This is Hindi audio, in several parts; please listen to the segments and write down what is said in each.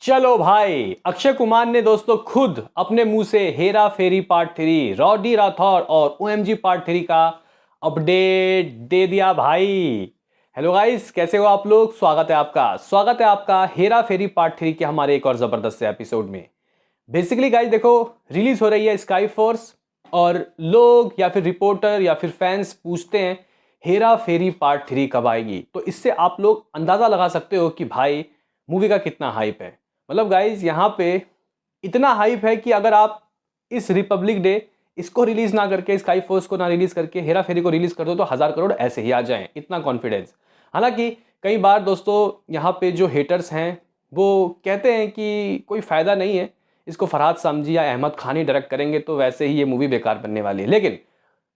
चलो भाई, अक्षय कुमार ने दोस्तों खुद अपने मुंह से हेरा फेरी पार्ट 3, रॉडी राठौर और ओएमजी पार्ट 3 का अपडेट दे दिया भाई। हेलो गाइस, कैसे हो आप लोग? स्वागत है आपका हेरा फेरी पार्ट 3 के हमारे एक और जबरदस्त से एपिसोड में। बेसिकली गाइस देखो, रिलीज हो रही है स्काई फोर्स और लोग या फिर रिपोर्टर या फिर फैंस पूछते हैं हेरा फेरी पार्ट 3 कब आएगी। तो इससे आप लोग अंदाजा लगा सकते हो कि भाई मूवी का कितना हाइप है। मतलब गाइज यहाँ पे इतना हाइप है कि अगर आप इस रिपब्लिक डे इसको रिलीज ना करके, स्काई फोर्स को ना रिलीज करके हेरा फेरी को रिलीज कर दो तो 1000 करोड़ ऐसे ही आ जाएं, इतना कॉन्फिडेंस। हालांकि कई बार दोस्तों यहाँ पे जो हेटर्स हैं वो कहते हैं कि कोई फायदा नहीं है, इसको फरहाद सामजी या अहमद खान ही डायरेक्ट करेंगे तो वैसे ही ये मूवी बेकार बनने वाली है। लेकिन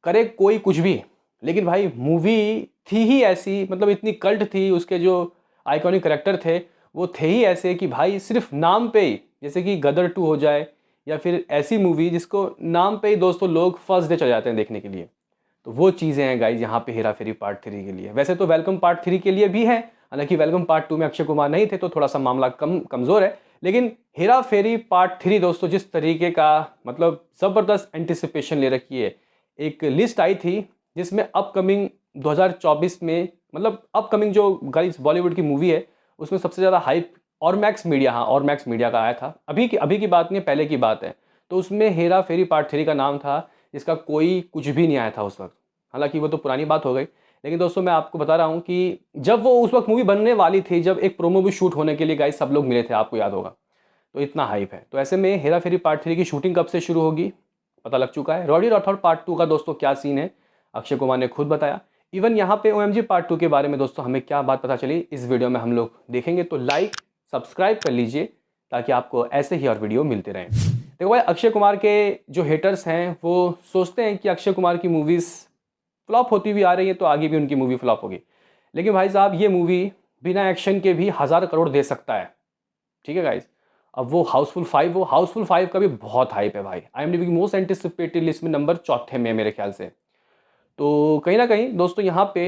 करे कोई कुछ भी, लेकिन भाई मूवी थी ही ऐसी, मतलब इतनी कल्ट थी, उसके जो आइकॉनिक करेक्टर थे वो थे ही ऐसे कि भाई सिर्फ नाम पे ही, जैसे कि गदर 2 हो जाए या फिर ऐसी मूवी जिसको नाम पे ही दोस्तों लोग फर्स्ट डे चले जाते हैं देखने के लिए। तो वो चीज़ें हैं गाइज यहाँ पे हेरा फेरी पार्ट 3 के लिए। वैसे तो वेलकम पार्ट 3 के लिए भी है, हालांकि वेलकम पार्ट 2 में अक्षय कुमार नहीं थे तो थोड़ा सा मामला कमज़ोर है। लेकिन हेरा फेरी पार्ट 3 दोस्तों जिस तरीके का मतलब ज़बरदस्त एंटिसिपेशन ले रखी है। एक लिस्ट आई थी जिसमें अपकमिंग 2024 में, मतलब अपकमिंग जो गाइस बॉलीवुड की मूवी है उसमें सबसे ज़्यादा हाइप और मैक्स मीडिया, हाँ और मैक्स मीडिया का आया था। अभी की बात नहीं है, पहले की बात है। तो उसमें हेरा फेरी पार्ट 3 का नाम था जिसका कोई कुछ भी नहीं आया था उस वक्त। हालांकि वो तो पुरानी बात हो गई, लेकिन दोस्तों मैं आपको बता रहा हूँ कि जब वो उस वक्त मूवी बनने वाली थी, जब एक प्रोमो भी शूट होने के लिए गाइस सब लोग मिले थे, आपको याद होगा। तो इतना हाइप है। तो ऐसे में हेरा फेरी पार्ट 3 की शूटिंग कब से शुरू होगी पता लग चुका है। रॉडी राठौर पार्ट 2 का दोस्तों क्या सीन है अक्षय कुमार ने खुद बताया। इवन यहाँ पे ओएमजी पार्ट 2 के बारे में दोस्तों हमें क्या बात पता चली इस वीडियो में हम लोग देखेंगे। तो लाइक सब्सक्राइब कर लीजिए ताकि आपको ऐसे ही और वीडियो मिलते रहें। देखो भाई, अक्षय कुमार के जो हेटर्स हैं वो सोचते हैं कि अक्षय कुमार की मूवीज़ फ्लॉप होती हुई आ रही है तो आगे भी उनकी मूवी फ्लॉप होगी। लेकिन भाई साहब ये मूवी बिना एक्शन के भी 1000 करोड़ दे सकता है। ठीक है गाइज। अब वो हाउसफुल 5 का भी बहुत हाइप है भाई। IMDb की मोस्ट एंटिसिपेटेड लिस्ट में नंबर 4 में है मेरे ख्याल से। तो कहीं ना कहीं दोस्तों यहाँ पे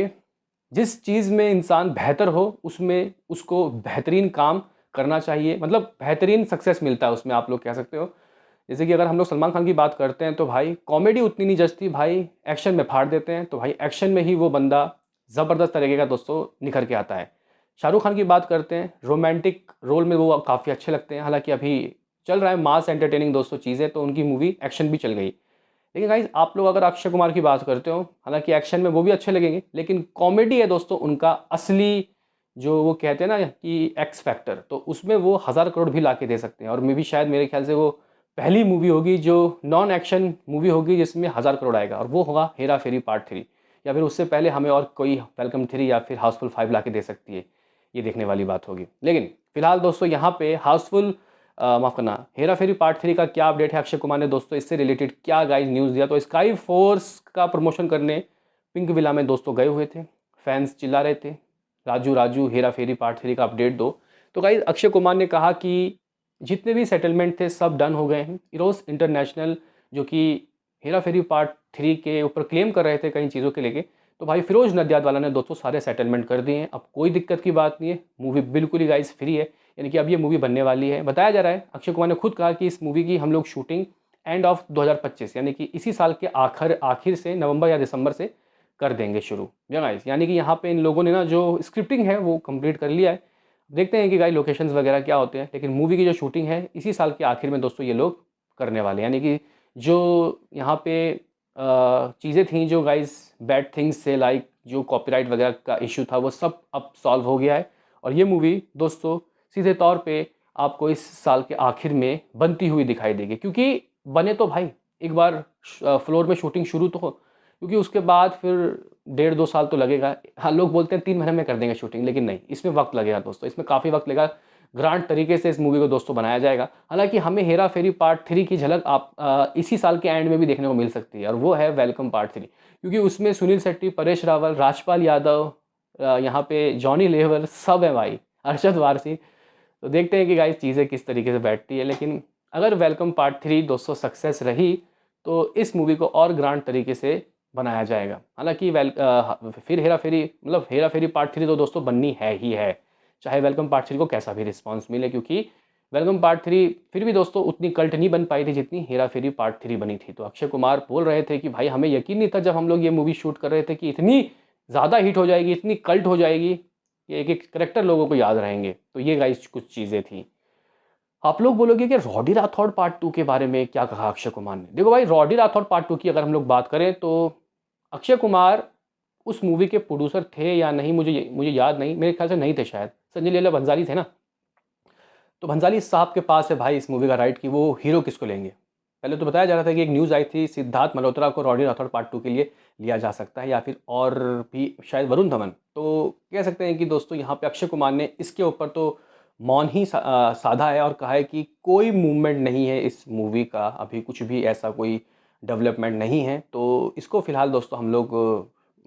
जिस चीज़ में इंसान बेहतर हो उसमें उसको बेहतरीन काम करना चाहिए, मतलब बेहतरीन सक्सेस मिलता है उसमें, आप लोग कह सकते हो। जैसे कि अगर हम लोग सलमान खान की बात करते हैं तो भाई कॉमेडी उतनी नहीं जचती, भाई एक्शन में फाड़ देते हैं। तो भाई एक्शन में ही वो बंदा ज़बरदस्त तरीके का दोस्तों निखर के आता है। शाहरुख खान की बात करते हैं, रोमांटिक रोल में वो काफ़ी अच्छे लगते हैं। हालांकि अभी चल रहा है मास एंटरटेनिंग दोस्तों चीज़ें, तो उनकी मूवी एक्शन भी चल गई। लेकिन गाइज आप लोग अगर अक्षय कुमार की बात करते हो, हालांकि एक्शन में वो भी अच्छे लगेंगे, लेकिन कॉमेडी है दोस्तों उनका असली, जो वो कहते हैं ना कि एक्स फैक्टर, तो उसमें वो 1000 करोड़ भी ला के दे सकते हैं। और मे भी शायद मेरे ख्याल से वो पहली मूवी होगी जो नॉन एक्शन मूवी होगी जिसमें 1000 करोड़ आएगा, और वो होगा हेरा फेरी पार्ट 3। या फिर उससे पहले हमें और कोई वेलकम 3 या फिर हाउसफुल 5 ला के दे सकती है, ये देखने वाली बात होगी। लेकिन फिलहाल दोस्तों यहाँ पे हाउसफुल माफ करना हेरा फेरी पार्ट 3 का क्या अपडेट है, अक्षय कुमार ने दोस्तों इससे रिलेटेड क्या गाइस न्यूज़ दिया। तो स्काई फोर्स का प्रमोशन करने पिंक विला में दोस्तों गए हुए थे, फैंस चिल्ला रहे थे राजू राजू हेरा फेरी पार्ट 3 का अपडेट दो। तो गाइस अक्षय कुमार ने कहा कि जितने भी सेटलमेंट थे सब डन हो गए हैं। इरोस इंटरनेशनल जो कि हेरा फेरी पार्ट 3 के ऊपर क्लेम कर रहे थे कई चीज़ों के लेके, तो भाई फिरोज नडियाद वाला ने दोस्तों सारे सेटलमेंट कर दिए हैं। अब कोई दिक्कत की बात नहीं है, मूवी बिल्कुल ही गाइस फ्री है। यानी कि अब ये मूवी बनने वाली है। बताया जा रहा है, अक्षय कुमार ने खुद कहा कि इस मूवी की हम लोग शूटिंग एंड ऑफ 2025 यानी कि इसी साल के आखिर से नवंबर या दिसंबर से कर देंगे शुरू। या गाइस यानी कि यहाँ पे इन लोगों ने ना जो स्क्रिप्टिंग है वो कंप्लीट कर लिया है। देखते हैं कि गाइस लोकेशंस वगैरह क्या होते हैं, लेकिन मूवी की जो शूटिंग है इसी साल के आखिर में दोस्तों ये लोग करने वाले हैं। यानी कि जो यहाँ पे चीज़ें थी जो गाइस बैड थिंग्स से, लाइक जो कॉपीराइट वगैरह का इशू था, वो सब अब सॉल्व हो गया है। और ये मूवी दोस्तों सीधे तौर पे आपको इस साल के आखिर में बनती हुई दिखाई देगी। क्योंकि बने तो भाई एक बार फ्लोर में शूटिंग शुरू तो हो, क्योंकि उसके बाद फिर 1.5-2 साल तो लगेगा। हाँ लोग बोलते हैं 3 महीने में कर देंगे शूटिंग, लेकिन नहीं, इसमें वक्त लगेगा दोस्तों, इसमें काफ़ी वक्त लगेगा। ग्रांड तरीके से इस मूवी को दोस्तों बनाया जाएगा। हालांकि हमें हेरा फेरी पार्ट 3 की झलक आप इसी साल के एंड में भी देखने को मिल सकती है, और वो है वेलकम पार्ट 3। क्योंकि उसमें सुनील शेट्टी, परेश रावल, राजपाल यादव, यहाँ पे जॉनी लेवर सब है भाई, अरशद वारसी। तो देखते हैं कि गाइस चीज़ें किस तरीके से बैठती है। लेकिन अगर वेलकम पार्ट 3 दोस्तों सक्सेस रही तो इस मूवी को और ग्रांड तरीके से बनाया जाएगा। हालांकि फिर हेरा फेरी मतलब हेरा फेरी पार्ट 3 तो दोस्तों बननी है ही है, चाहे वेलकम पार्ट 3 को कैसा भी रिस्पांस मिले। क्योंकि वेलकम पार्ट 3 फिर भी दोस्तों उतनी कल्ट नहीं बन पाई थी जितनी हेरा फेरी पार्ट 3 बनी थी। तो अक्षय कुमार बोल रहे थे कि भाई हमें यकीन नहीं था जब हम लोग ये मूवी शूट कर रहे थे कि इतनी ज़्यादा हिट हो जाएगी, इतनी कल्ट हो जाएगी कि एक एक करेक्टर लोगों को याद रहेंगे। तो ये गाइस कुछ चीज़ें थी। आप लोग बोलोगे कि रॉडी राठौड़ पार्ट 2 के बारे में क्या कहा अक्षय कुमार ने। देखो भाई, रॉडी राठौड़ पार्ट 2 की अगर हम लोग बात करें तो अक्षय कुमार उस मूवी के प्रोड्यूसर थे या नहीं, मुझे याद नहीं, मेरे ख्याल से नहीं थे शायद। संजय लीला भंसाली थे ना। तो भंसाली साहब के पास है भाई इस मूवी का राइट कि वो हीरो किसको लेंगे। पहले तो बताया जा रहा था कि एक न्यूज़ आई थी सिद्धार्थ मल्होत्रा को रॉडी राठौड़ पार्ट 2 के लिए लिया जा सकता है, या फिर और भी शायद वरुण धवन। तो कह सकते हैं कि दोस्तों यहाँ पे अक्षय कुमार ने इसके ऊपर तो मौन ही साधा है और कहा है कि कोई मूवमेंट नहीं है इस मूवी का, अभी कुछ भी ऐसा कोई डेवलपमेंट नहीं है। तो इसको फिलहाल दोस्तों हम लोग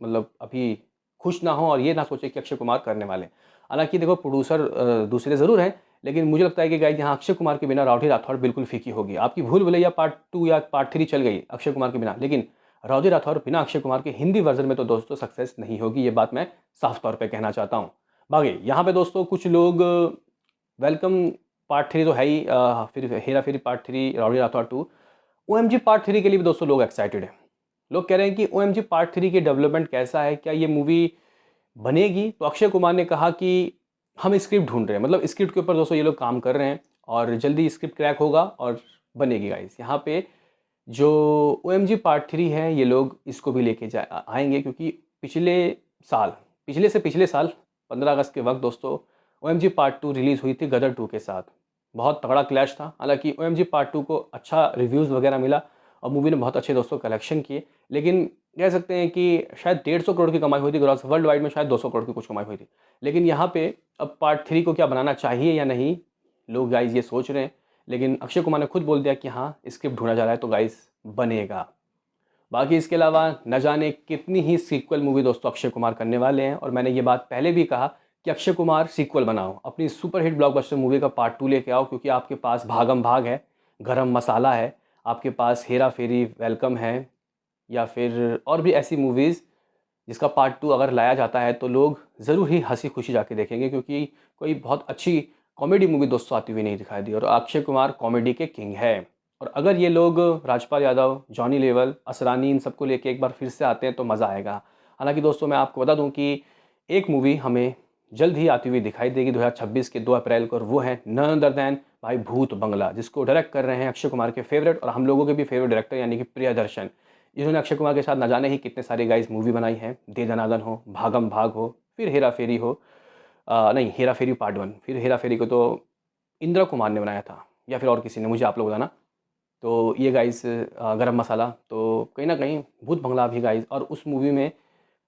मतलब अभी खुश ना हो और ये ना सोचे कि अक्षय कुमार करने वाले। हालांकि देखो प्रोड्यूसर दूसरे ज़रूर हैं, लेकिन मुझे लगता है कि गाइस यहाँ अक्षय कुमार के बिना रॉडी राठौड़ बिल्कुल फीकी होगी। आपकी भूल भुलैया पार्ट 2 या पार्ट 3 चल गई अक्षय कुमार के बिना, लेकिन रॉडी राठौड़ बिना अक्षय कुमार के हिंदी वर्जन में तो दोस्तों सक्सेस नहीं होगी। ये बात मैं साफ तौर पे कहना चाहता हूँ। बाकी यहाँ पे दोस्तों कुछ लोग वेलकम पार्ट 3 तो है ही, फिर Hera Pheri part 3, Rowdy Rathore 2, OMG part 3 के लिए भी दोस्तों लोग एक्साइटेड हैं। लोग कह रहे हैं कि OMG पार्ट 3 की डेवलपमेंट कैसा है, क्या ये मूवी बनेगी। तो अक्षय कुमार ने कहा कि हम स्क्रिप्ट ढूंढ रहे हैं, मतलब स्क्रिप्ट के ऊपर दोस्तों ये लोग काम कर रहे हैं और जल्दी स्क्रिप्ट क्रैक होगा और बनेगी गाइस। यहाँ पे जो OMG पार्ट 3 है ये लोग इसको भी लेके आएंगे, क्योंकि पिछले साल 15 अगस्त के वक्त दोस्तों OMG पार्ट 2 रिलीज़ हुई थी गदर 2 के साथ। बहुत तगड़ा क्लैश था। हालांकि OMG पार्ट 2 को अच्छा रिव्यूज़ वगैरह मिला और मूवी ने बहुत अच्छे दोस्तों कलेक्शन किए, लेकिन कह सकते हैं कि शायद 150 करोड़ की कमाई हुई थी ग्रॉस, वर्ल्ड वाइड में शायद 200 करोड़ की कुछ कमाई हुई थी। लेकिन यहाँ पे अब पार्ट 3 को क्या बनाना चाहिए या नहीं, लोग गाइस ये सोच रहे हैं। लेकिन अक्षय कुमार ने खुद बोल दिया कि हाँ स्क्रिप्ट ढूंढा जा रहा है, तो गाइस बनेगा। बाकी इसके अलावा न जाने कितनी ही सीक्वल मूवी दोस्तों अक्षय कुमार करने वाले हैं, और मैंने ये बात पहले भी कहा कि अक्षय कुमार सीक्वल बनाओ, अपनी सुपरहिट ब्लॉकबस्टर मूवी का पार्ट 2 लेके आओ, क्योंकि आपके पास भागम भाग है, गरम मसाला है, आपके पास हेरा फेरी वेलकम है, या फिर और भी ऐसी मूवीज़ जिसका पार्ट 2 अगर लाया जाता है तो लोग ज़रूर ही हंसी खुशी जाके देखेंगे, क्योंकि कोई बहुत अच्छी कॉमेडी मूवी दोस्तों आती हुई नहीं दिखाई दी और अक्षय कुमार कॉमेडी के किंग है। और अगर ये लोग राजपाल यादव, जॉनी लेवल, असरानी इन सबको लेके एक बार फिर से आते हैं तो मज़ा आएगा। हालांकि दोस्तों मैं आपको बता दूं कि एक मूवी हमें जल्द ही आती हुई दिखाई देगी 2026 के 2 अप्रैल को, और वो है नन अदर दैन भाई भूत बंगला, जिसको डायरेक्ट कर रहे हैं अक्षय कुमार के फेवरेट और हम लोगों के भी फेवरेट डायरेक्टर यानी कि प्रियदर्शन। इन्होंने अक्षय कुमार के साथ न जाने ही कितने सारे गाइस मूवी बनाई है, दे दनादन हो, भागम भाग हो, फिर हेरा फेरी हो, नहीं हेरा फेरी पार्ट 1, फिर हेरा फेरी को तो इंदिरा कुमार ने बनाया था या फिर और किसी ने, मुझे आप लोग बताना। तो ये गाइस गरम मसाला, तो कहीं ना कहीं भूत बंगला भी गाइस, और उस मूवी में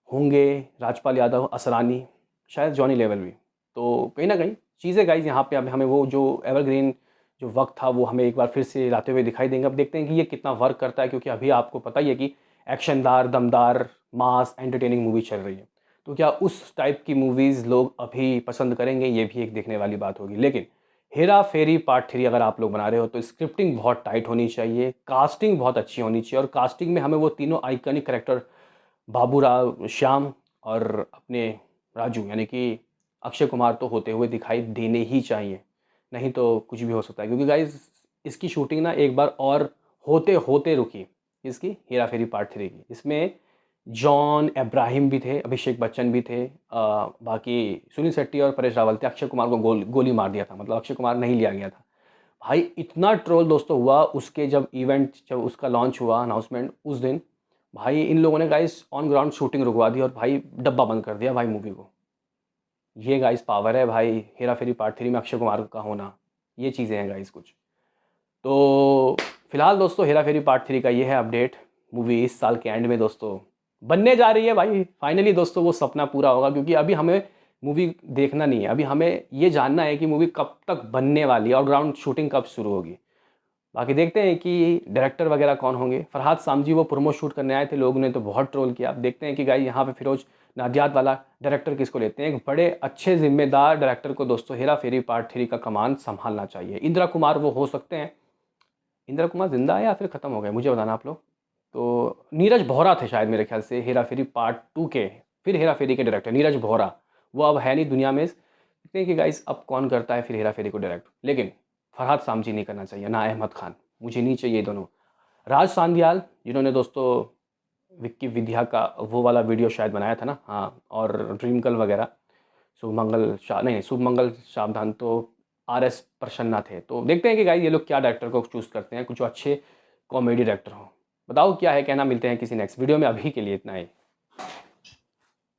होंगे राजपाल यादव, असरानी, शायद जॉनी लेवल भी। तो कहीं ना कहीं चीज़ें गाइस यहाँ पे अब हमें वो जो एवरग्रीन जो वक्त था वो हमें एक बार फिर से लाते हुए दिखाई देंगे। अब देखते हैं कि ये कितना वर्क करता है, क्योंकि अभी आपको पता ही है कि एक्शनदार, दमदार, मास एंटरटेनिंग मूवी चल रही है। तो क्या उस टाइप की मूवीज़ लोग अभी पसंद करेंगे, ये भी एक देखने वाली बात होगी। लेकिन हेरा फेरी पार्ट 3 अगर आप लोग बना रहे हो तो स्क्रिप्टिंग बहुत टाइट होनी चाहिए, कास्टिंग बहुत अच्छी होनी चाहिए, और कास्टिंग में हमें वो तीनों आइकनिक करेक्टर बाबूराव, श्याम और अपने राजू यानी कि अक्षय कुमार तो होते हुए दिखाई देने ही चाहिए, नहीं तो कुछ भी हो सकता है। क्योंकि गाइज इसकी शूटिंग ना एक बार और होते होते रुकी, इसकी हेरा फेरी पार्ट 3 की। इसमें जॉन अब्राहिम भी थे, अभिषेक बच्चन भी थे, बाकी सुनील शेट्टी और परेश रावल थे। अक्षय कुमार को गोली मार दिया था, मतलब अक्षय कुमार नहीं लिया गया था। भाई इतना ट्रोल दोस्तों हुआ उसके जब उसका लॉन्च हुआ अनाउंसमेंट उस दिन, भाई इन लोगों ने गाइस ऑन ग्राउंड शूटिंग रुकवा दी और भाई डब्बा बंद कर दिया भाई मूवी को। ये गाइस पावर है भाई हेरा फेरी पार्ट 3 में अक्षय कुमार का होना, ये चीज़ें हैं गाइस कुछ। तो फिलहाल दोस्तों हेरा फेरी पार्ट 3 का ये है अपडेट। मूवी इस साल के एंड में दोस्तों बनने जा रही है भाई, फाइनली दोस्तों वो सपना पूरा होगा, क्योंकि अभी हमें मूवी देखना नहीं है, अभी हमें ये जानना है कि मूवी कब तक बनने वाली है और ग्राउंड शूटिंग कब शुरू होगी। बाकी देखते हैं कि डायरेक्टर वगैरह कौन होंगे। फरहाद सामजी वो प्रोमो शूट करने आए थे, लोगों ने तो बहुत ट्रोल किया। अब देखते हैं कि गाइस यहाँ पे फिरोज नादियाद वाला डायरेक्टर किसको लेते हैं। एक बड़े अच्छे जिम्मेदार डायरेक्टर को दोस्तों हेरा फेरी पार्ट 3 का कमान संभालना चाहिए। इंदिरा कुमार वो हो सकते हैं। इंदिरा कुमार जिंदा है या फिर ख़त्म हो गए, मुझे बताना आप लोग। तो नीरज बोहरा थे शायद मेरे ख्याल से हेरा फेरी पार्ट 2 के, फिर हेरा फेरी के डायरेक्टर नीरज बोहरा, वो अब है नहीं दुनिया में। देखते हैं कि गाइस अब कौन करता है फिर हेरा फेरी को डायरेक्ट। लेकिन फरहाद सामजी नहीं करना चाहिए, ना अहमद खान, मुझे नहीं चाहिए दोनों। राज सांधियाल जिन्होंने दोस्तों विक्की विद्या का वो वाला वीडियो शायद बनाया था ना, हाँ, और ड्रीम गर्ल वगैरह, शुभमंगल शाह नहीं, शुभमंगल सावधान तो RS प्रसन्ना थे। तो देखते हैं कि गाइस ये लोग क्या डायरेक्टर को चूज़ करते हैं, कुछ अच्छे कॉमेडी डायरेक्टर हो। बताओ क्या है कहना, मिलते हैं किसी नेक्स्ट वीडियो में, अभी के लिए इतना ही।